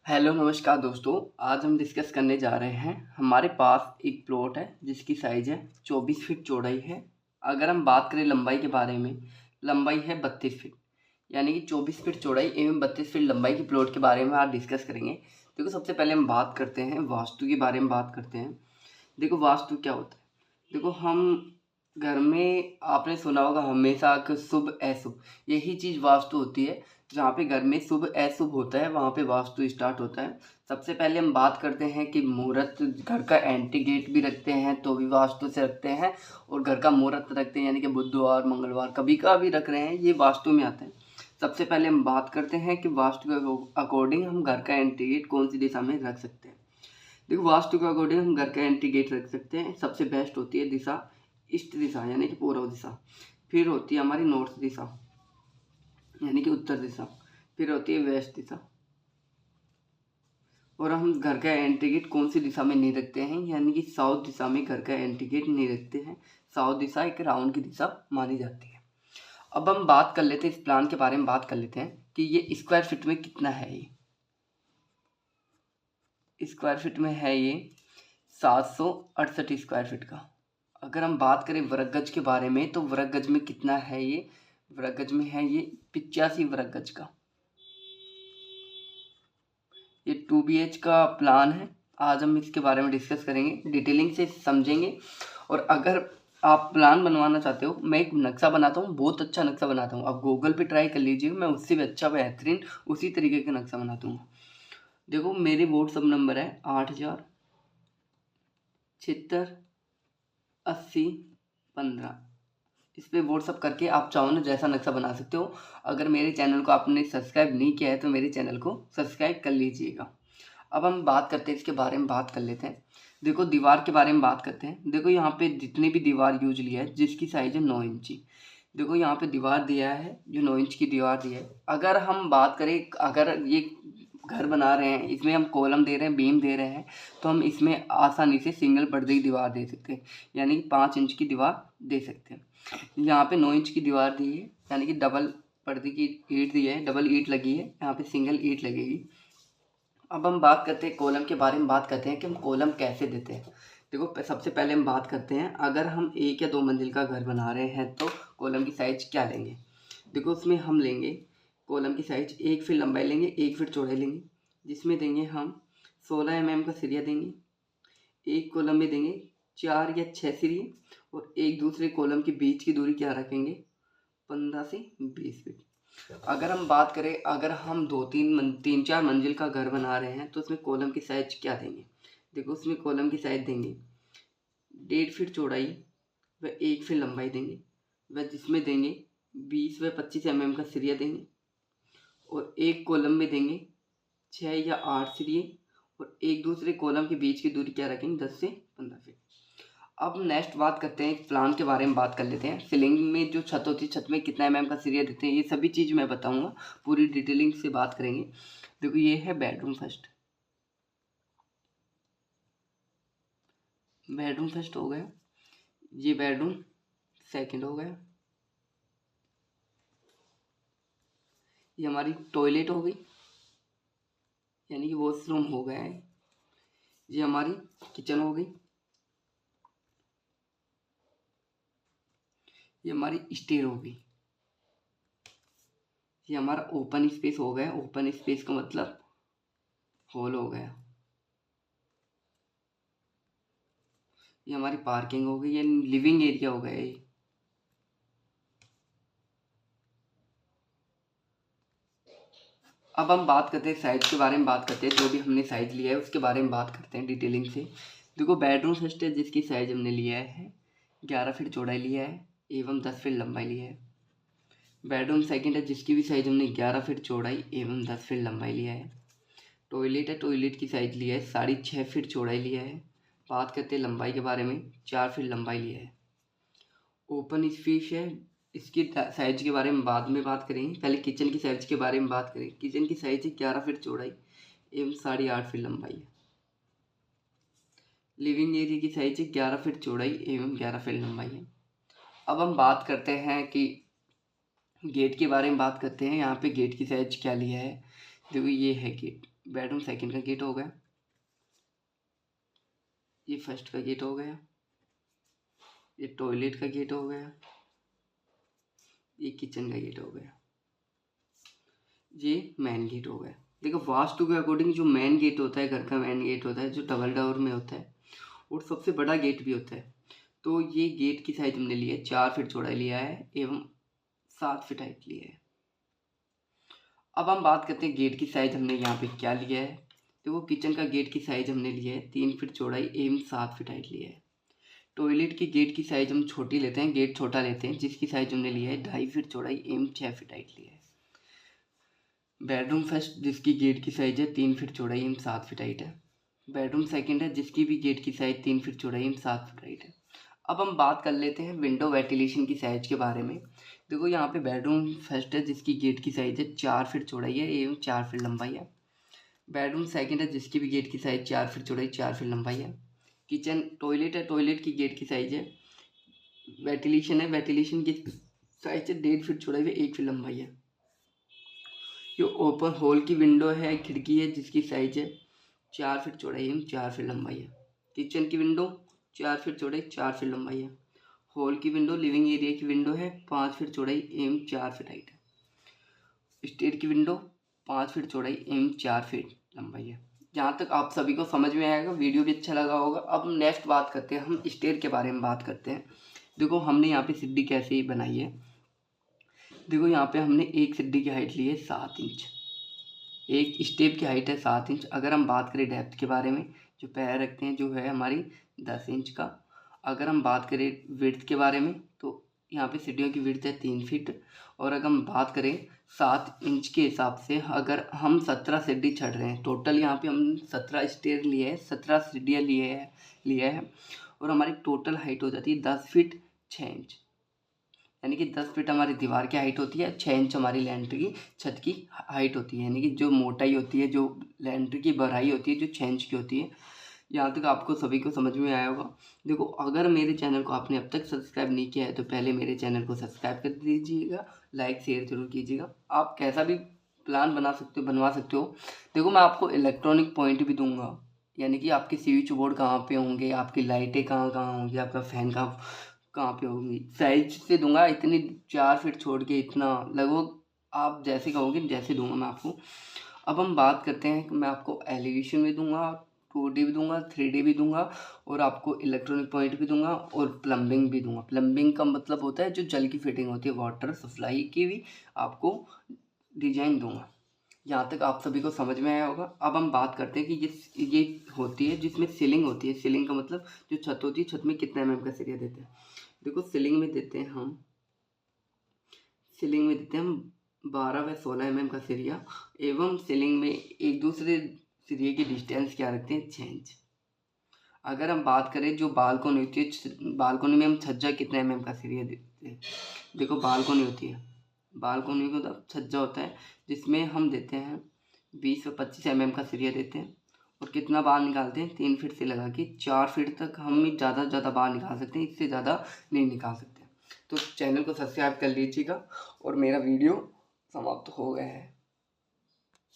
Hello नमस्कार दोस्तों। आज हम डिस्कस करने जा रहे हैं। हमारे पास एक प्लॉट है जिसकी साइज़ है 24 फीट चौड़ाई है। अगर हम बात करें लंबाई के बारे में, लंबाई है 32 फीट, यानी कि 24 फीट चौड़ाई एवं 32 फीट लंबाई की प्लॉट के बारे में आज डिस्कस करेंगे। देखो, सबसे पहले हम बात करते हैं वास्तु के बारे में बात करते हैं। देखो, वास्तु क्या होता है। देखो, हम घर में आपने सुना होगा हमेशा कि शुभ अशुभ, यही चीज़ वास्तु होती है। जहाँ पे घर में शुभ अशुभ होता है वहाँ पे वास्तु स्टार्ट होता है। सबसे पहले हम बात करते हैं कि मुहूर्त, घर का एंट्री गेट भी रखते हैं तो भी वास्तु से रखते हैं, और घर का मुहूर्त रखते हैं यानी कि बुधवार मंगलवार कभी का भी रख रहे हैं, ये वास्तु में आता है। सबसे पहले हम बात करते हैं कि वास्तु के अकॉर्डिंग हम घर का एंट्री गेट कौन सी दिशा में रख सकते हैं। देखो, वास्तु के अकॉर्डिंग हम घर का एंट्री गेट रख सकते हैं। सबसे बेस्ट होती है दिशा ईस्ट दिशा यानी कि पूर्व दिशा, फिर होती है हमारी नॉर्थ दिशा यानी कि उत्तर दिशा, फिर होती है वेस्ट दिशा। और हम घर का एंट्री गेट कौन सी दिशा में नहीं रखते हैं, यानी कि साउथ दिशा में घर का एंट्री गेट नहीं रखते हैं। साउथ दिशा एक राउंड की दिशा मानी जाती है। अब हम बात कर लेते हैं, इस प्लान के बारे में बात कर लेते हैं कि ये स्क्वायर फीट में कितना है। ये स्क्वायर फीट में है ये 768 स्क्वायर फीट का। अगर हम बात करें वर्ग गज के बारे में तो वर्ग गज में कितना है ये, वर्ग गज में है ये 85 वर्ग गज का। ये 2 BH का प्लान है। आज हम इसके बारे में डिस्कस करेंगे, डिटेलिंग से समझेंगे। और अगर आप प्लान बनवाना चाहते हो, मैं एक नक्शा बनाता हूँ, बहुत अच्छा नक्शा बनाता हूँ, आप गूगल पे ट्राई कर लीजिए, मैं उससे भी अच्छा बेहतरीन उसी तरीके का नक्शा बनाता हूँ। देखो, मेरे व्हाट्सअप नंबर है 80768015। इस पे व्हाट्सअप करके आप चाहो ना जैसा नक्शा बना सकते हो। अगर मेरे चैनल को आपने सब्सक्राइब नहीं किया है तो मेरे चैनल को सब्सक्राइब कर लीजिएगा। अब हम बात करते हैं, इसके बारे में बात कर लेते हैं। देखो, दीवार के बारे में बात करते हैं। देखो, यहाँ पे जितनी भी दीवार यूज लिया है जिसकी साइज है 9 इंची। देखो, यहाँ पे दीवार दिया है जो 9 इंच की दीवार दी है। अगर हम बात करें, अगर ये घर बना रहे हैं, इसमें हम कॉलम दे रहे हैं, बीम दे रहे हैं, तो हम इसमें आसानी से सिंगल पर्दे की दीवार दे सकते हैं, यानी कि 5 इंच की दीवार दे सकते हैं। यहाँ पे 9 इंच की दीवार दी है, यानी कि डबल पर्दे की ईंट दी है, डबल ईंट लगी है, यहाँ पे सिंगल ईंट लगेगी। अब हम बात करते हैं कॉलम के बारे में, बात करते हैं कि हम कॉलम कैसे देते हैं। देखो, सबसे पहले हम बात करते हैं, अगर हम 1 या 2 मंजिल का घर बना रहे हैं तो कॉलम की साइज क्या लेंगे। देखो, उसमें हम लेंगे कॉलम की साइज 1 फीट लंबाई लेंगे, 1 फीट चौड़ाई लेंगे, जिसमें देंगे हम 16 mm का सरिया देंगे। एक कॉलम में देंगे 4 या 6 सरिये, और एक दूसरे कॉलम के बीच की दूरी क्या रखेंगे, 15 से 20 फीट। अगर हम बात करें, अगर हम 3-4 मंजिल का घर बना रहे हैं तो उसमें कॉलम की साइज क्या देंगे। देखो, उसमें कॉलम की साइज देंगे 1.5 फीट चौड़ाई व 1 फीट लंबाई देंगे, व जिसमें देंगे 20 व 25 mm का सरिया देंगे, और एक कॉलम में देंगे 6 या 8 सरिये, और एक दूसरे कॉलम के बीच की दूरी क्या रखेंगे, 10 से 15 फीट। अब नेक्स्ट बात करते हैं, एक प्लान के बारे में बात कर लेते हैं। सीलिंग में जो छत होती है, छत में कितना mm का सरिया देते हैं, ये सभी चीज़ मैं बताऊंगा, पूरी डिटेलिंग से बात करेंगे। देखो, ये है बेडरूम फर्स्ट, बेडरूम फर्स्ट हो गया। ये बेडरूम सेकंड हो गया। ये हमारी टॉयलेट हो गई, यानी कि वॉशरूम हो गया है। ये हमारी किचन हो गई। ये हमारी स्टेयर हो गई। ये हमारा ओपन स्पेस हो गया। ओपन स्पेस का मतलब हॉल हो गया। ये हमारी पार्किंग हो गई। ये लिविंग एरिया हो गया। ये अब हम बात करते हैं साइज के बारे में, बात करते हैं जो भी हमने साइज लिया है उसके बारे में बात करते हैं डिटेलिंग से। देखो, बेडरूम फर्स्ट है जिसकी साइज हमने लिया है 11 फीट चौड़ाई लिया है एवं 10 फीट लंबाई लिया है। बेडरूम सेकंड है जिसकी भी साइज हमने 11 फीट चौड़ाई एवं 10 फीट लंबाई लिया है। टॉयलेट है, टॉयलेट की साइज लिया है 6.5 फीट चौड़ाई लिया है। बात करते हैं लंबाई के बारे में, 4 फीट लंबाई लिया है। ओपन स्पेस है, इसकी साइज के बारे में बाद में बात करेंगे, पहले किचन की साइज के बारे में बात करें। किचन की साइज है 11 फीट चौड़ाई एवं 8.5 फीट लंबाई है। लिविंग एरिया की साइज है 11 फीट चौड़ाई एवं 11 फीट लंबाई है। अब हम बात करते हैं कि गेट के बारे में बात करते हैं। यहाँ पे गेट की साइज क्या लिया है। देखो, ये है गेट, बेडरूम सेकंड का गेट हो गया, ये फर्स्ट का गेट हो गया, ये टॉयलेट का गेट हो गया, ये किचन का गेट हो गया, ये मेन गेट हो गया। देखो वास्तु के अकॉर्डिंग जो मेन गेट होता है, घर का मेन गेट होता है जो डबल डोर में होता है और सबसे बड़ा गेट भी होता है। तो ये गेट की साइज हमने ली है 4 फीट चौड़ाई लिया है एवं 7 फीट हाइट लिया है। अब हम बात करते हैं गेट की साइज हमने यहाँ पे क्या लिया है। देखो किचन का गेट की साइज हमने लिया है 3 फीट चौड़ाई एवं 7 फीट हाइट लिया है। टॉयलेट की गेट की साइज हम छोटी लेते हैं, गेट छोटा लेते हैं, जिसकी साइज हमने लिया है 2.5 फीट चौड़ाई एवं 6 फीट हाइट लिया है। बेडरूम फर्स्ट जिसकी गेट की साइज है 3 फीट चौड़ाई एवं 7 फीट हाइट है। बेडरूम सेकंड है जिसकी भी गेट की साइज 3 फीट चौड़ाई एवं 7 फीट हाइट है। अब हम बात कर लेते हैं विंडो वेंटिलेशन की साइज के बारे में। देखो यहाँ पे बेडरूम फर्स्ट है जिसकी गेट की साइज है 4 फीट चौड़ाई है एवं 4 फीट लंबाई है। बेडरूम सेकंड है जिसकी भी गेट की साइज 4 फीट चौड़ाई 4 फीट लंबाई है। किचन टॉयलेट है, टॉयलेट की गेट की साइज है, वेंटिलेशन है, वेंटिलेशन की साइज है 1.5 फीट चौड़ाई व 1 फीट लंबाई है। ये ओपन हॉल की विंडो है, खिड़की है जिसकी साइज है 4 फीट चौड़ाई एवं 4 फीट लंबाई है। किचन की विंडो 4 फीट चौड़ाई 4 फीट लंबाई है। हॉल की विंडो लिविंग एरिया की विंडो है 5 फीट चौड़ाई एवं 4 फीट हाइट है। स्टेयर की विंडो 5 फीट चौड़ाई एवं 4 फीट लंबाई है। जहाँ तक आप सभी को समझ में आएगा, वीडियो भी अच्छा लगा होगा। अब नेक्स्ट बात करते हैं, हम स्टेयर के बारे में बात करते हैं। देखो हमने यहाँ पे सीढ़ी कैसे ही बनाई है। देखो यहाँ पे हमने एक सीढ़ी की हाइट ली है 7 इंच, एक स्टेप की हाइट है 7 इंच। अगर हम बात करें डेप्थ के बारे में, जो पैर रखते हैं जो है हमारी 10 इंच का। अगर हम बात करें विड्थ के बारे में तो यहाँ पे सीढ़ियों की विड्थ है 3 फीट। और अगर हम बात करें 7 इंच के हिसाब से, अगर हम 17 सीढ़ी चढ़ रहे हैं, टोटल यहाँ पे हम 17 स्टेयर लिए हैं, 17 सीढ़ियाँ लिए है और हमारी टोटल हाइट हो जाती है 10 फीट 6 इंच। यानी कि 10 फीट हमारी दीवार की हाइट होती है, 6 इंच हमारी लेंटर की छत की हाइट होती है। यानी कि जो मोटाई होती है, जो लेंटर की बढ़ाई होती है, जो 6 इंच की होती है। यहाँ तक आपको सभी को समझ में आया होगा। देखो अगर मेरे चैनल को आपने अब तक सब्सक्राइब नहीं किया है तो पहले मेरे चैनल को सब्सक्राइब कर दीजिएगा, लाइक शेयर जरूर कीजिएगा। आप कैसा भी प्लान बनवा सकते हो। देखो मैं आपको इलेक्ट्रॉनिक पॉइंट भी दूंगा, यानी कि आपके स्विच बोर्ड कहाँ पे होंगे, आपकी लाइटें कहाँ कहाँ होंगी, आपका फैन कहाँ पे होगी, साइज से दूंगा। इतनी 4 फीट छोड़ के इतना लगभग आप जैसे कहोगे जैसे दूंगा मैं आपको। अब हम बात करते हैं कि मैं आपको एलिवेशन भी दूंगा, 2D भी दूंगा, 3D भी दूंगा और आपको इलेक्ट्रॉनिक पॉइंट भी दूंगा और प्लम्बिंग भी दूंगा। प्लम्बिंग का मतलब होता है जो जल की फिटिंग होती है, वाटर सप्लाई की भी आपको डिजाइन दूंगा। यहाँ तक आप सभी को समझ में आया होगा। अब हम बात करते हैं कि ये होती है जिसमें सीलिंग होती है। सीलिंग का मतलब जो छत होती है, छत में कितना mm का सरिया देते हैं। देखो सीलिंग में देते हैं हम 12 व 16 mm का सरिया एवं सीलिंग में एक दूसरे सरिये की डिस्टेंस क्या रखते हैं 6 इंच। अगर हम बात करें जो बालकोनी होती है, बालकोनी में हम छज्जा कितना mm का सरिया देते हैं। देखो बालकोनी होती है, बालकोनी को छज्जा होता है जिसमें हम देते हैं 20 व 25 mm का सरिया देते हैं। और कितना बाहर निकालते हैं 3 फीट से लगा के 4 फीट तक हम ज़्यादा से ज़्यादा बाहर निकाल सकते हैं, इससे ज़्यादा नहीं निकाल सकते। तो चैनल को सब्सक्राइब कर लीजिएगा और मेरा वीडियो समाप्त हो गया है।